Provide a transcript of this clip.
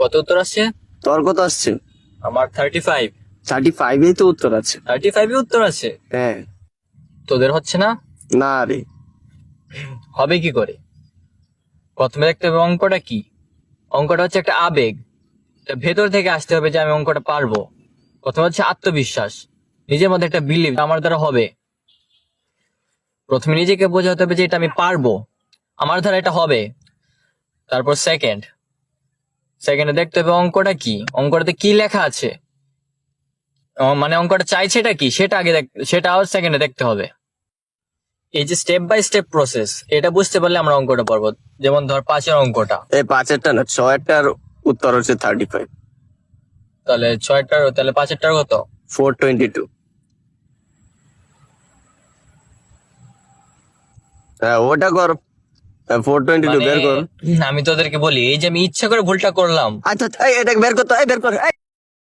কত উত্তর আসছে? তোর কত আসছে? আমার 35। 35-এই তো উত্তর আছে। 35 উত্তর আছে? হ্যাঁ। তোদের হচ্ছে না? না রে। হবে কি করে? প্রথমে দেখতে হবে অঙ্কটা কি। অঙ্কটা হচ্ছে একটা আবেগ, এটা ভেতর থেকে আসতে হবে যে আমি অঙ্কটা পারবো। প্রথমে হচ্ছে আত্মবিশ্বাস, নিজের মধ্যে একটা বিলিভ আমার দ্বারা হবে। প্রথমে নিজেকে বোঝাতে হবে যে এটা আমি পারবো, আমার দ্বারা এটা হবে। তারপর সেকেন্ডে দেখতে হবে অঙ্কটা কি, অঙ্কটাতে কি লেখা আছে, মানে অঙ্কটা চাইছে এটা কি সেটা আগে সেটা সেকেন্ডে দেখতে হবে। এই যে স্টেপ বাই স্টেপ প্রসেস, এটা বুঝতে পারলে আমরা অঙ্কটা পারবো। যেমন ধর 5-এর অঙ্কটা, এই 5-এরটা না, 6-এরটার উত্তর হচ্ছে 35। তাহলে 6-টার, তাহলে 5-এরটার কত? 422। হ্যাঁ ওটা কর, 422 মানে বের কর। আমি তোদেরকে বলি, এই যে আমি ইচ্ছা করে ভুলটা করলাম। আচ্ছা এটা বের করতো, বের কর।